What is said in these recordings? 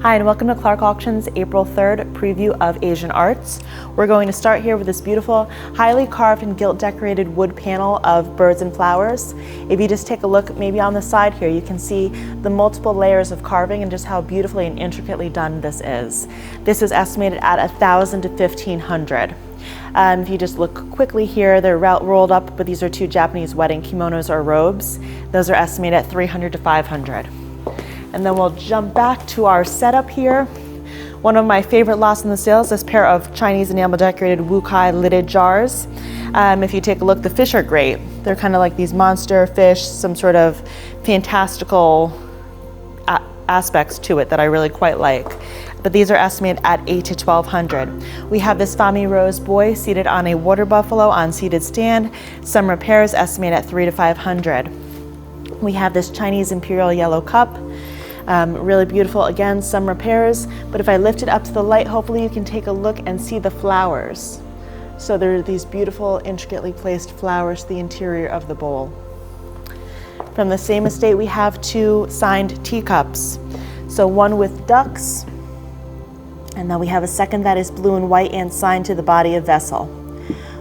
Hi, and welcome to Clarke Auction's April 3rd preview of Asian arts. We're going to start here with this beautiful, highly carved and gilt decorated wood panel of birds and flowers. If you just take a look maybe on the side here, you can see the multiple layers of carving and just how beautifully and intricately done this is. This is estimated at $1,000 to $1,500. If you just look quickly here, they're rolled up, but these are two Japanese wedding kimonos or robes. Those are estimated at $300 to $500. And then we'll jump back to our setup here. One of my favorite lots in the sale is this pair of Chinese enamel decorated wukai lidded jars. If you take a look, the fish are great. They're kind of like these monster fish, some sort of fantastical aspects to it that I really quite like. But these are estimated at $800 to $1,200. We have this Fami Rose boy seated on a water buffalo on seated stand. Some repairs estimated at $300 to $500. We have this Chinese imperial yellow cup. Really beautiful, again, some repairs, but if I lift it up to the light, hopefully you can take a look and see the flowers. So there are these beautiful, intricately placed flowers to the interior of the bowl. From the same estate, we have two signed teacups. So one with ducks, and then we have a second that is blue and white and signed to the body of vessel.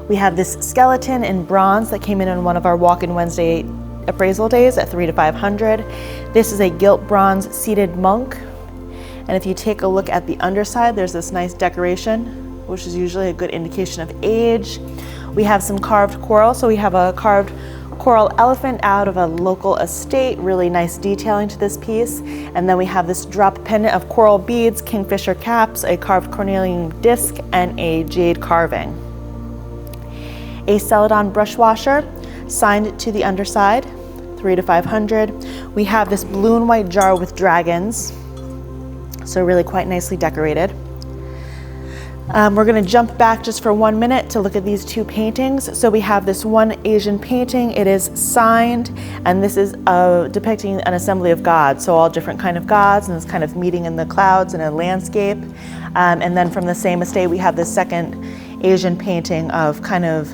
We have this skeleton in bronze that came in on one of our Walk-in Wednesday appraisal days at $300 to $500. This is a gilt bronze seated monk. And if you take a look at the underside, there's this nice decoration, which is usually a good indication of age. We have some carved coral. So we have a carved coral elephant out of a local estate, really nice detailing to this piece. And then we have this drop pendant of coral beads, kingfisher caps, a carved cornelian disc, and a jade carving. A celadon brush washer signed to the underside, $300 to $500. We have this blue and white jar with dragons, so really quite nicely decorated. We're going to jump back just for 1 minute to look at these two paintings. So we have this one Asian painting. It is signed, and this is depicting an assembly of gods, so all different kind of gods, and it's kind of meeting in the clouds in a landscape. And then from the same estate, we have this second Asian painting of kind of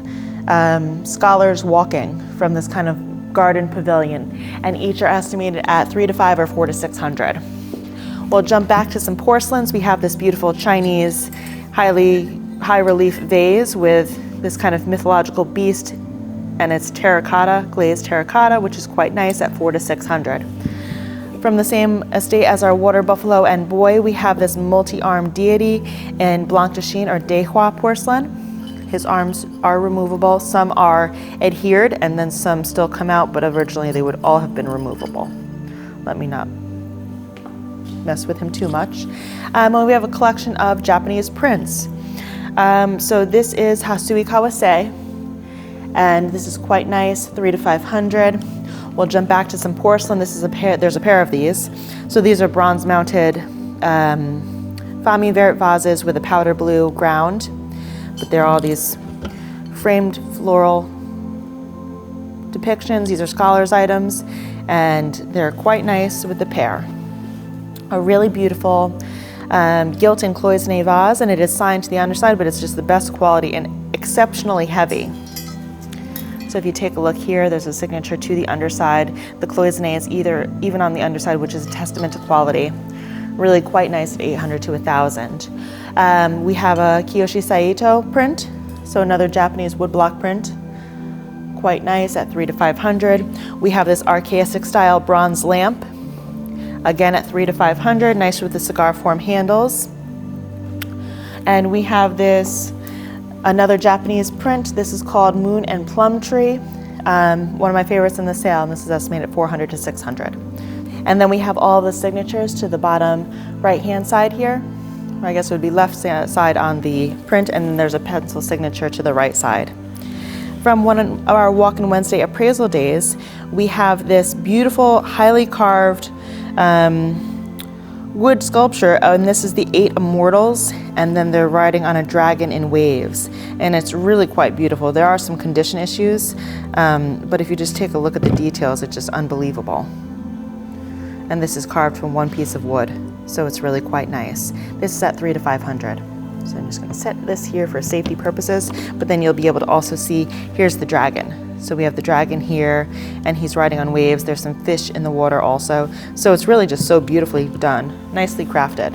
scholars walking from this kind of garden pavilion, and each are estimated at $300 to $500 or $400 to $600. We'll jump back to some porcelains. We have this beautiful Chinese high relief vase with this kind of mythological beast, and it's terracotta, glazed terracotta, which is quite nice at $400 to $600. From the same estate as our water buffalo and boy, we have this multi-armed deity in Blanc de Chine or Dehua porcelain. His arms are removable. Some are adhered, and then some still come out, but originally they would all have been removable. Let me not mess with him too much. And we have a collection of Japanese prints. So this is Hasui Kawase, and this is quite nice, $300 to $500. We'll jump back to some porcelain. This is there's a pair of these. So these are bronze-mounted Fami Vert vases with a powder blue ground. But there are all these framed floral depictions. These are scholars' items, and they're quite nice with the pair. A really beautiful gilt and cloisonne vase, and it is signed to the underside, but it's just the best quality and exceptionally heavy. So if you take a look here, there's a signature to the underside. The cloisonne is even on the underside, which is a testament to quality. Really quite nice at $800 to $1,000. We have a Kiyoshi Saito print, so another Japanese woodblock print. Quite nice at $300 to $500. We have this archaistic style bronze lamp, again at $300 to $500, nice with the cigar form handles. And we have another Japanese print. This is called Moon and Plum Tree. One of my favorites in the sale, and this is estimated at $400 to $600. And then we have all the signatures to the bottom right-hand side here. Or I guess it would be left side on the print, and then there's a pencil signature to the right side. From one of our Walk-in Wednesday appraisal days, we have this beautiful, highly carved wood sculpture, and this is the 8 immortals, and then they're riding on a dragon in waves. And it's really quite beautiful. There are some condition issues, but if you just take a look at the details, it's just unbelievable. And this is carved from one piece of wood, so it's really quite nice. This is at $300 to $500. So I'm just going to set this here for safety purposes, but then you'll be able to also see, here's the dragon. So we have the dragon here, and he's riding on waves. There's some fish in the water also. So it's really just so beautifully done, nicely crafted.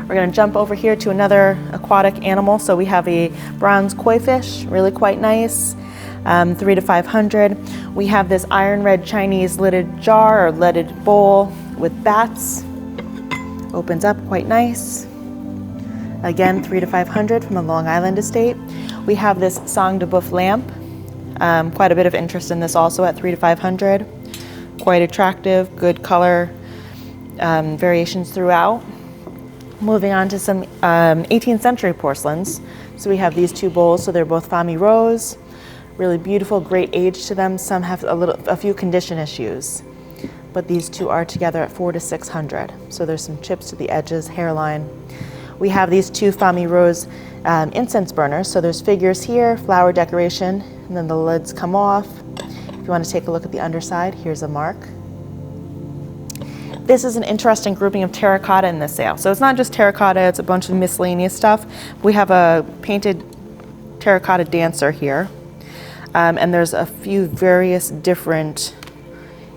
We're going to jump over here to another aquatic animal. So we have a bronze koi fish, really quite nice, 300 to 500. We have this iron red Chinese lidded jar or leaded bowl with bats. Opens up quite nice. Again, 300 to 500 from a Long Island estate. We have this sang de boeuf lamp. Quite a bit of interest in this also at 300 to 500. Quite attractive, good color variations throughout. Moving on to some 18th century porcelains. So we have these two bowls, so they're both famille rose. Really beautiful, great age to them. Some have a few condition issues, but these two are together at 400 to 600. So there's some chips to the edges, hairline. We have these two famille rose incense burners. So there's figures here, flower decoration, and then the lids come off. If you want to take a look at the underside, here's a mark. This is an interesting grouping of terracotta in this sale. So it's not just terracotta, it's a bunch of miscellaneous stuff. We have a painted terracotta dancer here. And there's a few various different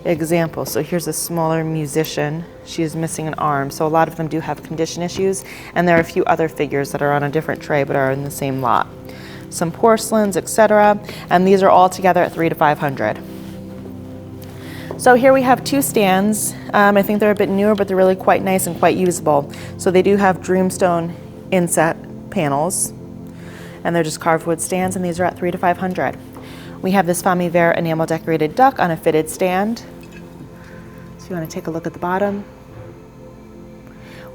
examples. So here's a smaller musician. She is missing an arm. So a lot of them do have condition issues. And there are a few other figures that are on a different tray but are in the same lot. Some porcelains, etc. And these are all together at 300 to 500. So here we have two stands. I think they're a bit newer, but they're really quite nice and quite usable. So they do have Dreamstone inset panels, and they're just carved wood stands, and these are at 300 to 500. We have this Famille Vert enamel decorated duck on a fitted stand. So you want to take a look at the bottom.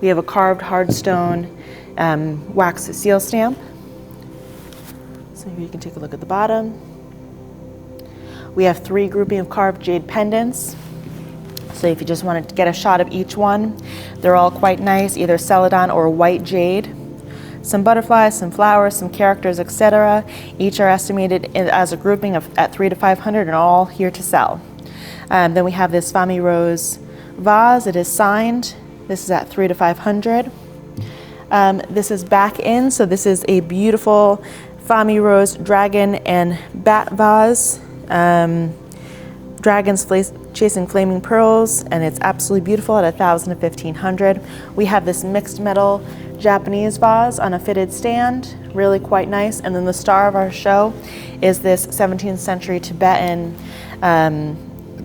We have a carved hardstone wax seal stamp. So here you can take a look at the bottom. We have three grouping of carved jade pendants. So if you just want to get a shot of each one, they're all quite nice, either celadon or white jade. Some butterflies, some flowers, some characters, etc. Each are estimated as a grouping of at 300 to 500 and all here to sell. Then we have this Famille Rose vase. It is signed. This is at 300 to 500. This is back in, so this is a beautiful Famille Rose dragon and bat vase. Dragons chasing flaming pearls, and it's absolutely beautiful at 1,000 to 1,500. We have this mixed metal Japanese vase on a fitted stand, really quite nice. And then the star of our show is this 17th century Tibetan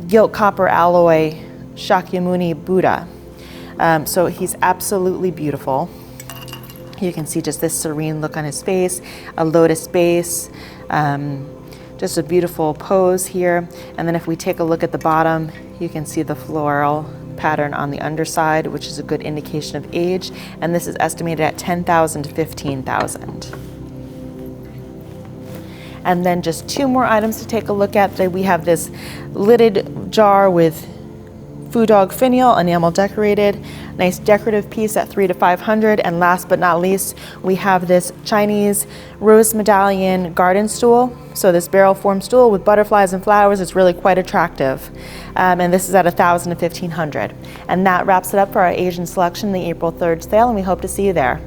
gilt copper alloy Shakyamuni Buddha. So he's absolutely beautiful. You can see just this serene look on his face, a lotus base, just a beautiful pose here. And then if we take a look at the bottom, you can see the floral pattern on the underside, which is a good indication of age. And this is estimated at 10,000 to 15,000. And then just two more items to take a look at. We have this lidded jar with Foo Dog finial, enamel decorated, nice decorative piece at 300 to 500. And last but not least, we have this Chinese rose medallion garden stool. So this barrel form stool with butterflies and flowers is really quite attractive. And this is at 1,000 to 1,500. And that wraps it up for our Asian selection, the April 3rd sale, and we hope to see you there.